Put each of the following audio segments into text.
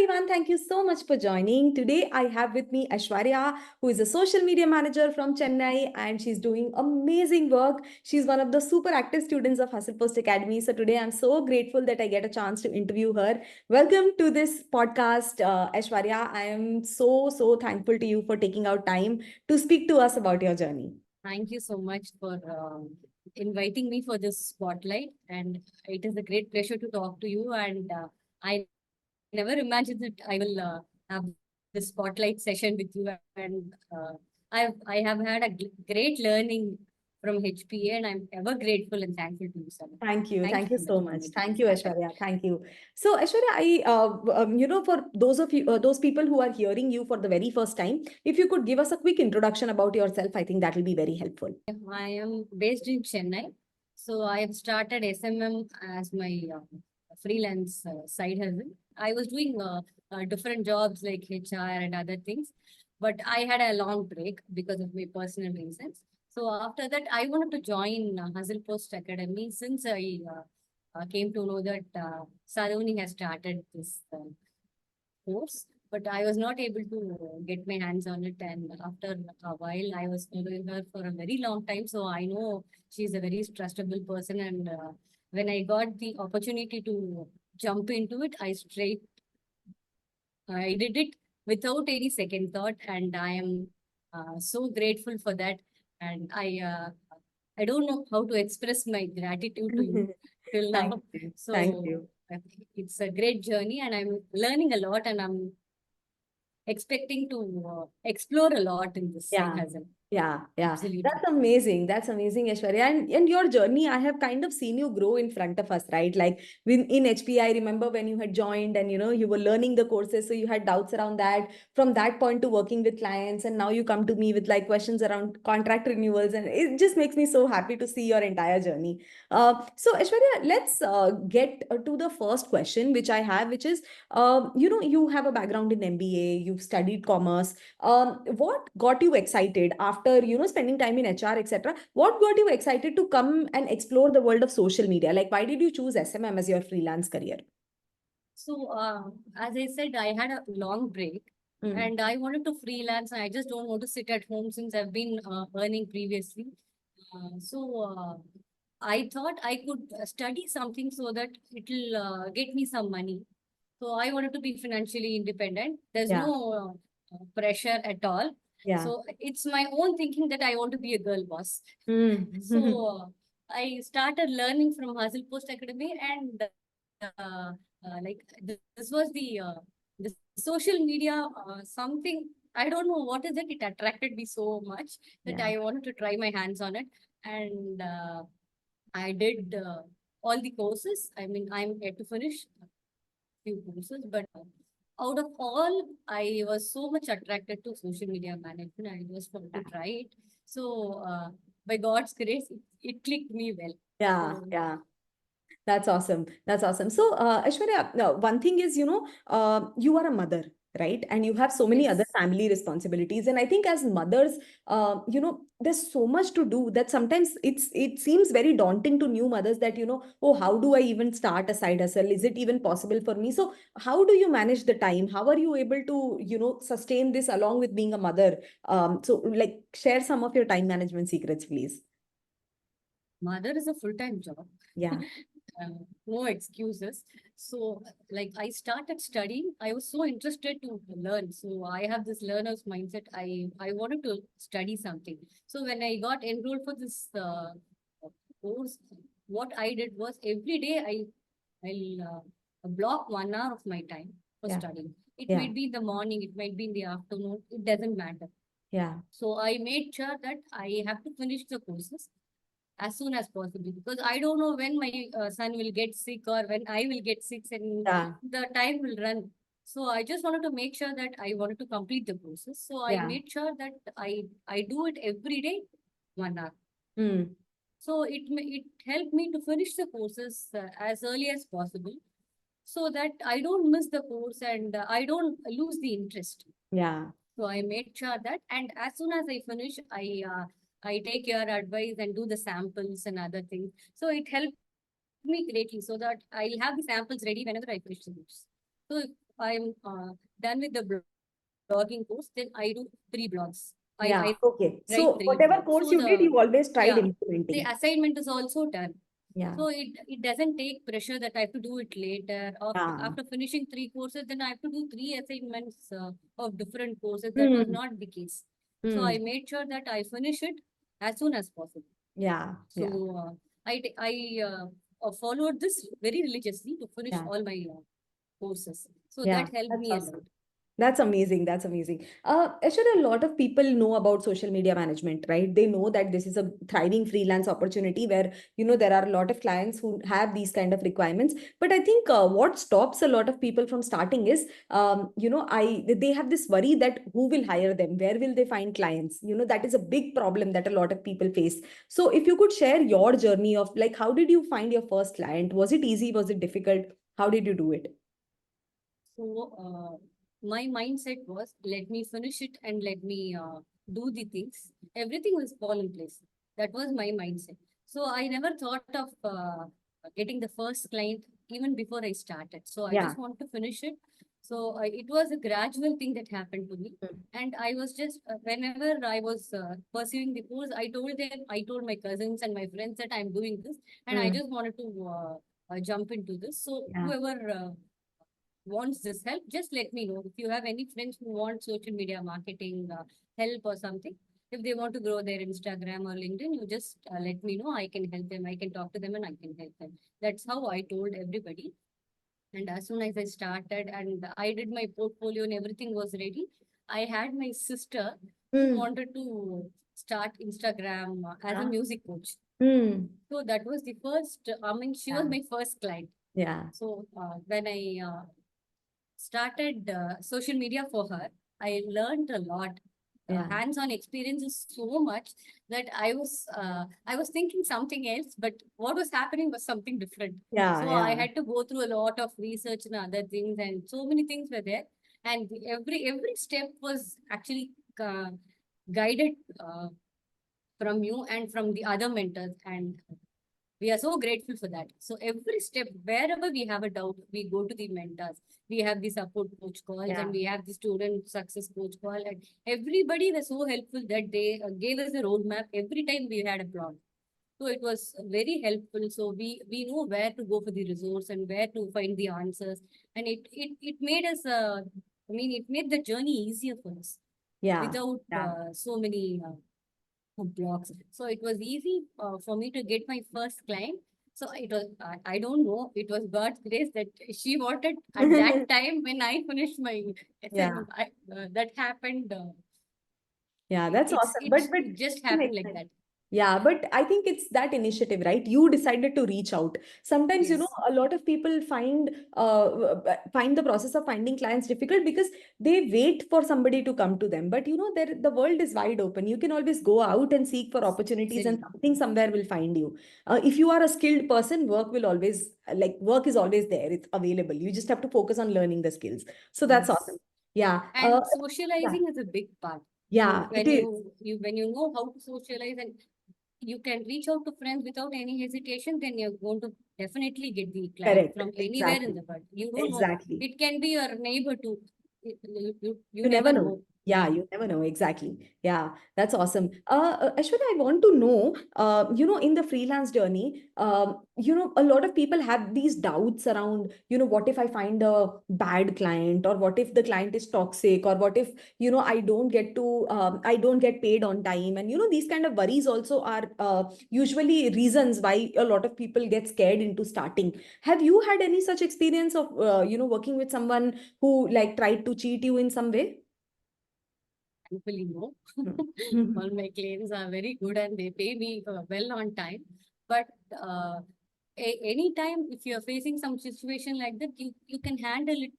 everyone. Thank you so much for joining. Today, I have with me Aishwarya, who is a social media manager from Chennai, and she's doing amazing work. She's one of the super active students of Hustle Post Academy. So, today, I'm so grateful that I get a chance to interview her. Welcome to this podcast, Aishwarya. I am so thankful to you for taking out time to speak to us about your journey. Thank you so much for inviting me for this spotlight, and it is a great pleasure to talk to you. And I never imagined that I will have this spotlight session with you. And I have had a great learning from HPA, and I'm ever grateful and thankful to you, sir. Thank you. Thank Thank you you so much so for much. making Thank this you, happen. Aishwarya. Thank you. So, Aishwarya, for those of you, those people who are hearing you for the very first time, if you could give us a quick introduction about yourself, I think that will be very helpful. I am based in Chennai. So I have started SMM as my freelance side hustle. I was doing different jobs like HR and other things, but I had a long break because of my personal reasons. So after that, I wanted to join Hustle Post Academy since I came to know that Sadhuni has started this course, but I was not able to get my hands on it. And after a while, I was following her for a very long time. So I know she's a very trustable person. And when I got the opportunity to jump into it, I did it without any second thought. And I am so grateful for that. And I don't know how to express my gratitude to you till Thank now. you. Thank So you. it's a great journey, and I'm learning a lot, and I'm expecting to explore a lot in this side Yeah. hustle. Yeah. Absolutely. That's amazing. That's amazing, Aishwarya. And your journey, I have kind of seen you grow in front of us, right? Like in HP, I remember when you had joined and you were learning the courses, so you had doubts around that. From that point to working with clients, and now you come to me with like questions around contract renewals, and it just makes me so happy to see your entire journey. So Aishwarya, let's get to the first question which I have, which is, you have a background in MBA, you've studied commerce. What got you excited after spending time in HR, etc.? What got you excited to come and explore the world of social media? Like, why did you choose SMM as your freelance career? So, as I said, I had a long break Mm. and I wanted to freelance. And I just don't want to sit at home since I've been earning previously. So, I thought I could study something so that it'll get me some money. So, I wanted to be financially independent. There's Yeah, no pressure at all. yeah. So, it's my own thinking that I want to be a girl boss. Mm. So I started learning from Hustle Post Academy, and this was the social media something. I don't know what is it. It attracted me so much that Yeah. I wanted to try my hands on it, and I did all the courses. I mean, I'm yet to finish a few courses, but out of all, I was so much attracted to social media management. I just wanted to try it. So, by God's grace, it clicked me well. Yeah, So, yeah. That's awesome. That's awesome. So, Aishwarya, one thing is, you are a mother, right? And you have so many other yes. family responsibilities. And I think as mothers, there's so much to do that sometimes it seems very daunting to new mothers that, oh, how do I even start a side hustle? Is it even possible for me? So, how do you manage the time? How are you able to, sustain this along with being a mother? So, like, share some of your time management secrets, please. Mother is a full-time job. Yeah. No excuses. So, like, I started studying. I was so interested to learn. So I have this learner's mindset. I wanted to study something. So when I got enrolled for this course, what I did was every day I'll block 1 hour of my time for Yeah. studying. It Yeah. might be in the morning, it might be in the afternoon. It doesn't matter. Yeah. So I made sure that I have to finish the courses as soon as possible, because I don't know when my son will get sick or when I will get sick, and Yeah. the time will run. So I just wanted to make sure that I wanted to complete the process. So I Yeah. made sure that I do it every day, 1 hour. Mm. So it helped me to finish the courses as early as possible, so that I don't miss the course and I don't lose the interest. Yeah. So I made sure that, and as soon as I finish, I take your advice and do the samples and other things. So it helped me greatly, so that I'll have the samples ready whenever I finish the course. So I'm done with the blogging course, then I do 3 blogs. Yeah. I Okay. write So 3 whatever blogs. course So you did, the, you always tried yeah, the implementing. assignment is also done. Yeah. So it doesn't take pressure that I have to do it later. Yeah. After finishing 3 courses, then I have to do 3 assignments of different courses. That was Hmm. not the case. So Hmm. I made sure that I finish it as soon as possible. Yeah. So Yeah. I followed this very religiously to finish Yeah. all my courses. So Yeah. that helped That's me a lot. awesome. That's amazing. That's amazing. Aishwarya, a lot of people know about social media management, right? They know that this is a thriving freelance opportunity where, there are a lot of clients who have these kind of requirements. But I think what stops a lot of people from starting is, they have this worry that who will hire them? Where will they find clients? That is a big problem that a lot of people face. So if you could share your journey of like, how did you find your first client? Was it easy? Was it difficult? How did you do it? So my mindset was, let me finish it and let me do the things. Everything will fall in place. That was my mindset. So I never thought of getting the first client even before I started. So I Yeah. just want to finish it. So it was a gradual thing that happened to me. And I was just, whenever I was pursuing the course, I told them, I told my cousins and my friends that I'm doing this. And I Mm. just wanted to jump into this. So Yeah. whoever wants this help, just let me know. If you have any friends who want social media marketing help or something, if they want to grow their Instagram or LinkedIn, you just let me know. I can help them. I can talk to them and I can help them. That's how I told everybody. And as soon as I started and I did my portfolio and everything was ready, I had my sister who Mm. wanted to start Instagram as a Yeah. music coach. Mm. So that was the first, she was Yeah. my first client. Yeah. So when I started social media for her, I learned a lot. Yeah. Hands-on experience is so much that I was thinking something else, but what was happening was something different. Yeah. So I Yeah. had to go through a lot of research and other things, and so many things were there. And every step was actually guided from you and from the other mentors, and we are so grateful for that. So every step, wherever we have a doubt, we go to the mentors. We have the support coach calls Yeah. and we have the student success coach call. And everybody was so helpful that they gave us a roadmap every time we had a problem. So it was very helpful. So we know where to go for the resource and where to find the answers. And it made us, it made the journey easier for us Yeah. without Yeah. so many blogs. So it was easy for me to get my first client. So it was, I don't know, it was God's grace that she wanted at that time when I finished my Yeah. SMM. That happened. Yeah. That's awesome. But It just it happened makes like sense. that. Yeah, but I think it's that initiative, right? You decided to reach out. Sometimes, Yes. a lot of people find the process of finding clients difficult because they wait for somebody to come to them. But the world is wide open. You can always go out and seek for opportunities, and Still, something somewhere will find you. If you are a skilled person, work is always there. It's available. You just have to focus on learning the skills. So that's awesome. yes. Yeah. And Yeah. socializing is a big part. So Yeah, it is. when you know how to socialize and you can reach out to friends without any hesitation, then you're going to definitely get the client Correct. from anywhere in Exactly. the world. You don't know. Exactly. It can be your neighbor too. You You never never know. know. Yeah, Yeah. you never know. Exactly. Yeah, that's awesome. Ashwata, I want to know, in the freelance journey, a lot of people have these doubts around, what if I find a bad client, or what if the client is toxic, or what if, I don't get paid on time. And, these kind of worries also are usually reasons why a lot of people get scared into starting. Have you had any such experience of, working with someone who like tried to cheat you in some way? Thankfully, no. Mm. All my clients are very good and they pay me well on time. But uh, anytime if you're facing some situation like that, you can handle it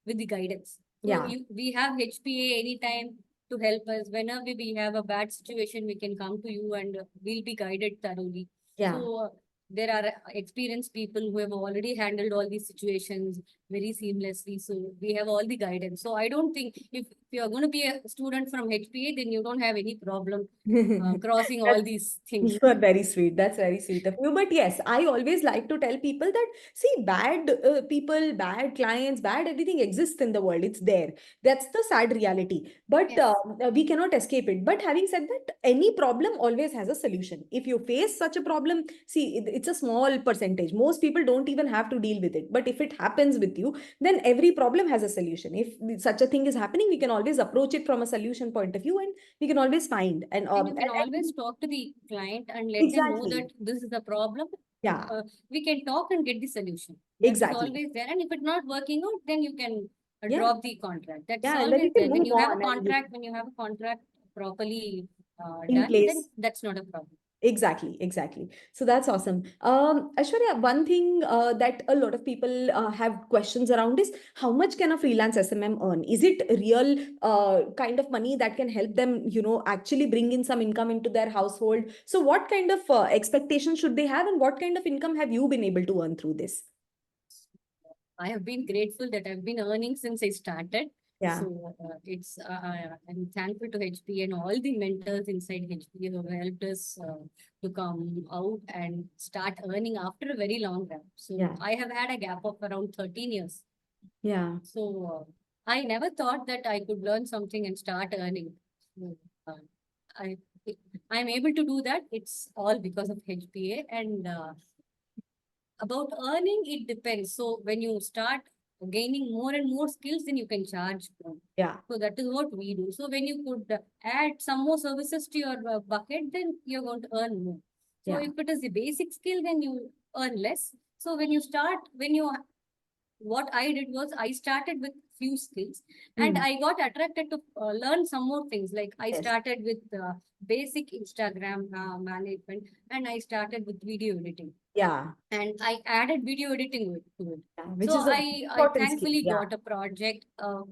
with the guidance. So Yeah, we have HPA anytime to help us. Whenever we have a bad situation, we can come to you and we'll be guided thoroughly. yeah, So there are experienced people who have already handled all these situations very seamlessly. So we have all the guidance. So I don't think if you're going to be a student from HPA, then you don't have any problem crossing all That's these You things. are very sweet. That's very sweet of you. But yes, I always like to tell people that, see, bad people, bad clients, bad everything exists in the world. It's there. That's the sad reality. But Yes. we cannot escape it. But having said that, any problem always has a solution. If you face such a problem, see, it's a small percentage. Most people don't even have to deal with it. But if it happens with you, then every problem has a solution. If such a thing is happening, we can always approach it from a solution point of view, and we can always find And you can and always talk to the client and let them know exactly. that this is the problem. Yeah, We can talk and get the solution. That is exactly. always there. And if it's not working out, then you can Yeah, drop the contract. That's yeah, and then always you can there. move on and When you have a contract properly in done, then place. that's not a problem. Exactly, exactly. So that's awesome. Aishwarya, one thing that a lot of people have questions around is how much can a freelance SMM earn? Is it real kind of money that can help them, actually bring in some income into their household? So what kind of expectations should they have, and what kind of income have you been able to earn through this? I have been grateful that I've been earning since I started. Yeah. So I'm thankful to HPA and all the mentors inside HPA who have helped us to come out and start earning after a very long gap. So Yeah. I have had a gap of around 13 years. Yeah. So I never thought that I could learn something and start earning. So, I I'm able to do that. It's all because of HPA. And about earning, it depends. So when you start gaining more and more skills, then you can charge more. Yeah. So that is what we do. So when you could add some more services to your bucket, then you're going to earn more. So Yeah. if it is a basic skill, then you earn less. So what I did was I started with few skills and Hmm. I got attracted to learn some more things. Like I Yes. started with basic Instagram management, and I started with video editing, Yeah. and I added video editing to it. Yeah. Which So is a I important skill. thankfully Yeah. got a project, a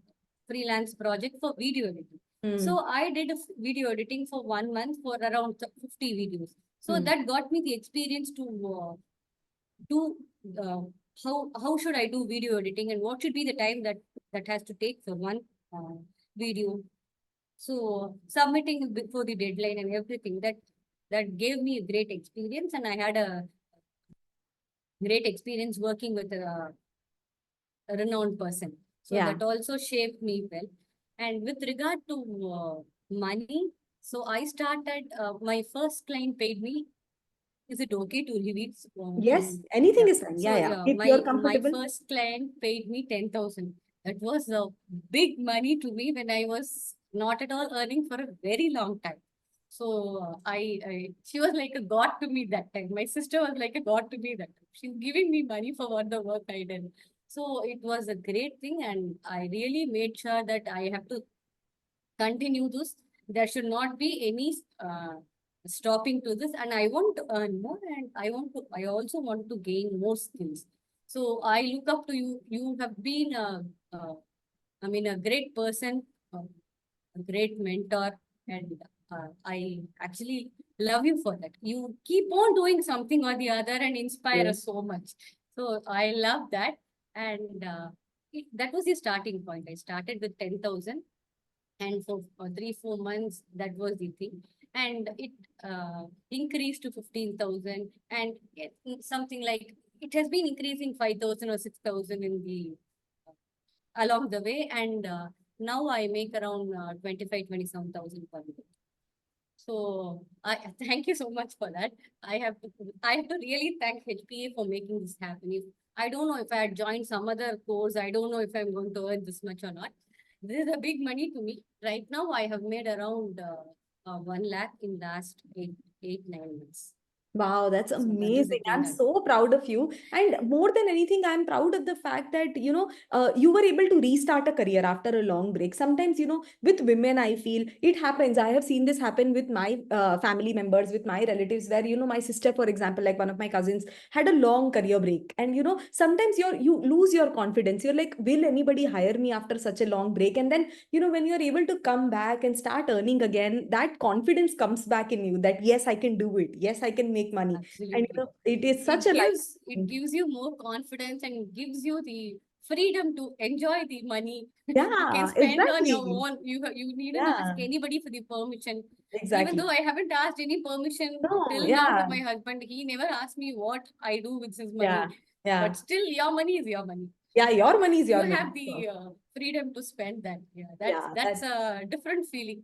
freelance project for video editing. Hmm. So I did video editing for 1 month for around 50 videos. So Hmm. that got me the experience to do uh, how should I do video editing and what should be the time that has to take for one video. So submitting before the deadline and everything, that gave me a great experience, and I had a great experience working with a renowned person. So Yeah. that also shaped me well. And with regard to money, so I started, my first client paid me. Is it okay to reveal? Yes. Anything Yeah. is fine. Yeah. So Yeah. yeah, If you're my comfortable. first client paid me 10,000. That was a big money to me when I was not at all earning for a very long time. So she was like a god to me that time. My sister was like a god to me that time. She's giving me money for what the work I did. So it was a great thing, and I really made sure that I have to continue this. There should not be any stopping to this, and I want to earn more, and I also want to gain more skills. So I look up to you. You have been a great person, a great mentor, and I actually love you for that. You keep on doing something or the other and inspire You. us so much. So I love that, and that was the starting point. I started with 10,000, and for 3 4 months that was the thing, and it increased to 15,000, and something like it has been increasing 5,000 or 6,000 in the along the way, and now I make around 25 27,000 per month. So I thank you so much for that. I have to really thank HPA for making this happen. If I don't know if I had joined some other course, I don't know if I'm going to earn this much or not. This is a big money to me. Right now, I have made around 1 lakh in last 8 9 months. Wow, that's So that is the amazing. thing I'm that so proud of you. And more than anything, I'm proud of the fact that, you were able to restart a career after a long break. Sometimes, with women, I feel it happens. I have seen this happen with my family members, with my relatives, where, my sister, for example, like one of my cousins, had a long career break. And, sometimes you lose your confidence. You're like, will anybody hire me after such a long break? And then, when you're able to come back and start earning again, that confidence comes back in you that, yes, I can do it. Yes, I can make money. And Absolutely. it is such a life. It gives you more confidence and gives you the freedom to enjoy the money. You can Yeah, spend on your exactly. own. You needn't ask Yeah, anybody for the permission. Even exactly. though I haven't asked any permission No, till now to yeah, my husband, he never asked me what I do with his yeah, money. yeah. But still, your money is your money. Yeah, your money is You your have money. the So, freedom to spend that. Yeah, yeah, that's a different feeling.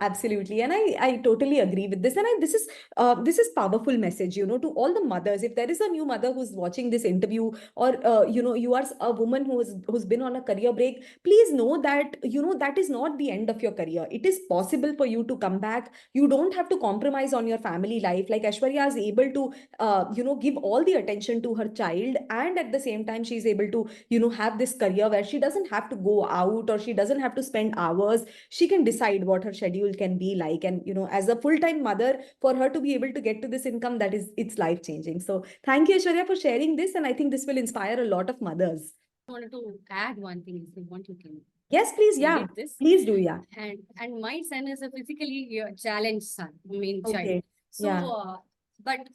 Absolutely, and I totally agree with this. And this is powerful message, to all the mothers. If there is a new mother who's watching this interview, or you are a woman who's been on a career break, please know that that is not the end of your career. It is possible for you to come back. You don't have to compromise on your family life. Like Aishwarya is able to give all the attention to her child, and at the same time she's able to have this career where she doesn't have to go out, or she doesn't have to spend hours. She can decide what her schedule can be like. And as a full-time mother, for her to be able to get to this income, that is, it's life changing. So thank you, Aishwarya, for sharing this, and I think this will inspire a lot of mothers. I wanted to add one thing. If you want, you can Yes, please. Yeah, edit this. please do. Yeah. And my son is a physically challenged son, I mean child. Okay. So, Yeah. but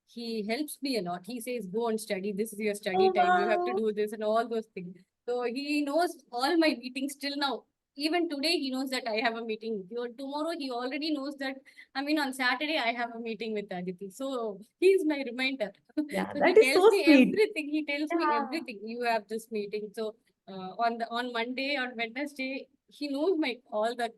he helps me a lot. He says, "Go and study. This is your study Oh, time. You have to wow. do this and all those things." So he knows all my meetings till now. Even today, he knows that I have a meeting. Tomorrow, he already knows that. I mean, on Saturday, I have a meeting with Aditi. So he's my reminder. Yeah, So he that is tells so me sweet. everything. He tells me Yeah. everything. You have this meeting. So on Monday, on Wednesday, he knows my all the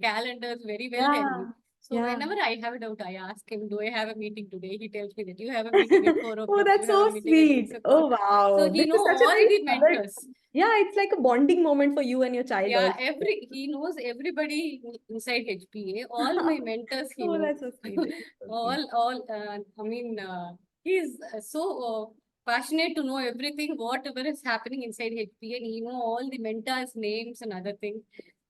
calendars very well than me. Yeah. So Yeah. whenever I have a doubt, I ask him, "Do I have a meeting today?" He tells me that you have a meeting at four Oh, o'clock. You that's have a so meeting at sweet. 6 o'clock. Oh, So wow. he This know is such a all nice the mother. mentors. Yeah, it's like a bonding moment for you and your child Yeah, also. he knows everybody inside HPA. All my mentors he Oh, know. that's so sweet. So sweet. All. I mean, he's so passionate to know everything, whatever is happening inside HPA, and he know all the mentors' names and other things.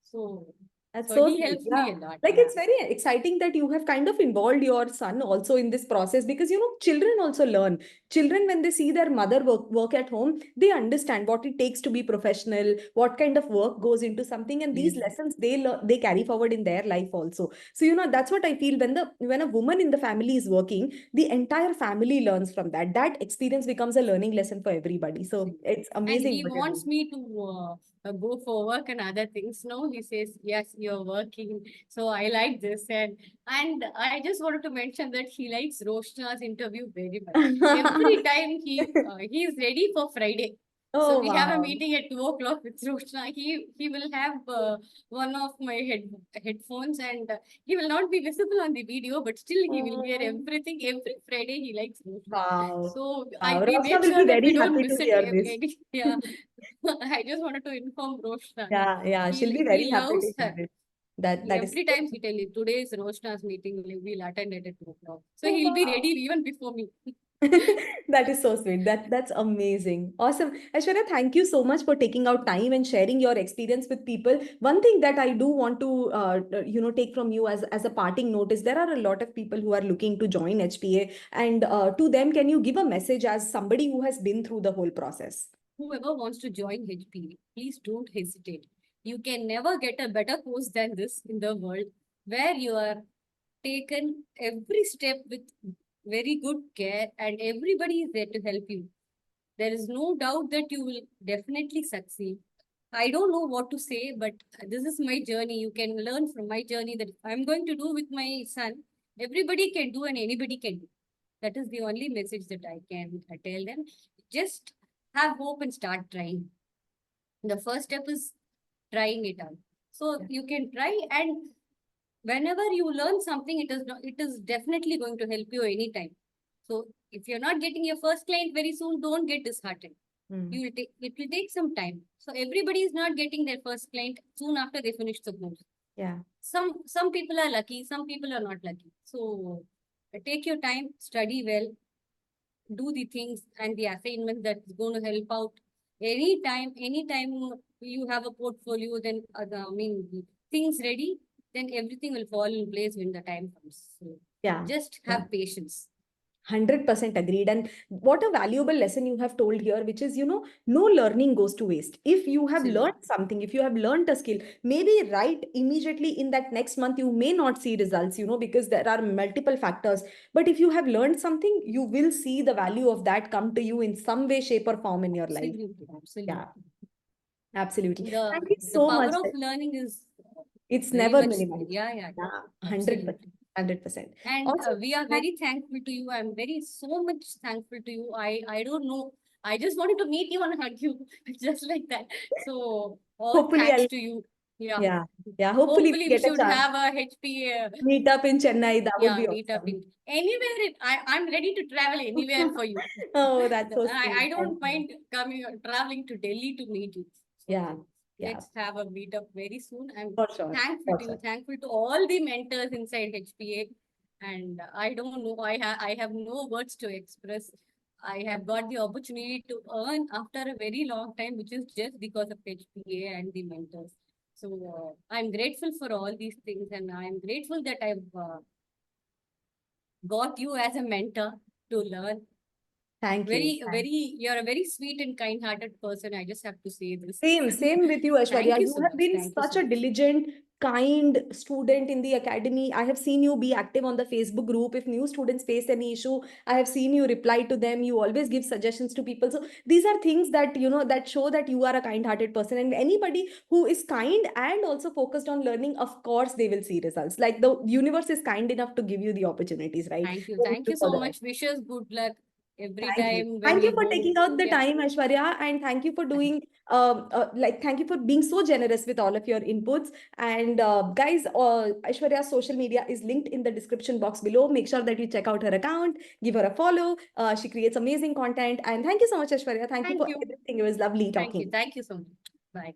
So, That's so so he sweet. helps Yeah. me a lot. Like, Yeah. it's very exciting that you have kind of involved your son also in this process, because children also learn. Children, when they see their mother work at home, they understand what it takes to be professional, what kind of work goes into something, and these Yes. lessons they carry forward in their life also. So that's what I feel, when a woman in the family is working, the entire family learns from that. That experience becomes a learning lesson for everybody. So it's And amazing he what you're wants doing. me to go for work and other things. No, he says, "Yes, you're working." So I like this, and I just wanted to mention that he likes Roshna's interview very much. Every time he's ready for Friday. So Oh, we have a wow. meeting at 2 o'clock with Roshna. He will have one of my headphones, and he will not be visible on the video, but still he will hear Oh, everything. Every Friday he likes Roshna. wow. So Wow. we Roshna make will sure be that we very don't happy to miss it. hear this. Yeah, I just wanted to inform Roshna. Yeah, yeah, she'll be very He happy to loves hear her. it. That is Every so time he sweet. tell you, "Today is Roshna's meeting. We'll attend it at 2 o'clock." So Oh, he'll be ready wow. even before me. That is so sweet. That's amazing. Awesome. Aishwarya, thank you so much for taking out time and sharing your experience with people. One thing that I do want to take from you as a parting note is, there are a lot of people who are looking to join HPA, and to them, can you give a message as somebody who has been through the whole process? Whoever wants to join HPA, please don't hesitate. You can never get a better course than this in the world, where you are taken every step with very good care, and everybody is there to help you. There is no doubt that you will definitely succeed. I don't know what to say, but this is my journey. You can learn from my journey that I'm going to do with my son. Everybody can do and anybody can do. That is the only message that I can tell them. Just have hope and start trying. The first step is trying it out. So Yeah. you can try, and whenever you learn something, it is definitely going to help you anytime. So if you're not getting your first client very soon, don't get disheartened. Mm. It will take some time. So everybody is not getting their first client soon after they finish the course. Yeah. Some people are lucky, some people are not lucky. So take your time, study well, do the things and the assignments that's going to help out. Anytime you have a portfolio, then I mean the things ready, then everything will fall in place when the time comes. So Yeah. just Yeah. have patience. 100% agreed. And what a valuable lesson you have told here, which is, no learning goes to waste. If you have Absolutely. learned something, if you have learned a skill, maybe right immediately in that next month, you may not see results, because there are multiple factors. But if you have learned something, you will see the value of that come to you in some way, shape, or form in your life. Absolutely, Yeah, absolutely. absolutely. The Thank you the so power much. of learning is It's very never much, minimized. yeah, yeah, Yeah, 100%. absolutely. 100%. And Also, we are very thankful to you. I'm very so much thankful to you. I don't know. I just wanted to meet you and hug you, just like that. So all hopefully thanks I'll, to you. Yeah. yeah, yeah, hopefully Hopefully we we get a should chance. have a HPA. Meet up in Chennai. That would Yeah, be meet up awesome. in anywhere. I'm ready to travel anywhere for you. Oh, that's so I sweet. Thank don't you. mind coming traveling to Delhi to meet you. Yeah, So yeah, let's have a meetup very soon. I'm for sure. thankful For to you, sure. thankful to all the mentors inside HPA. And I don't know, I have no words to express. I have got the opportunity to earn after a very long time, which is just because of HPA and the mentors. So I'm grateful for all these things, and I'm grateful that I've got you as a mentor to learn. Thank you. You're a very sweet and kind-hearted person. I just have to say this. Same with you, Thank Aishwarya. you You so have much. been Thank you such so a much. diligent, kind student in the academy. I have seen you be active on the Facebook group. If new students face any issue, I have seen you reply to them. You always give suggestions to people. So these are things that, that show that you are a kind-hearted person. And anybody who is kind and also focused on learning, of course, they will see results. Like the universe is kind enough to give you the opportunities, right? Thank you. So we Thank you look for so the rest. much. Wishes good luck every Thank you. time when Thank you you for go. taking out the Yeah. time, Aishwarya, and thank you for Thank doing, thank you for being so generous with all of your inputs. And guys, Aishwarya's social media is linked in the description box below. Make sure that you check out her account, give her a follow. She creates amazing content. And thank you so much, Aishwarya. Thank you Thank for you. everything. It was lovely Thank you. talking. Thank you so much. Bye.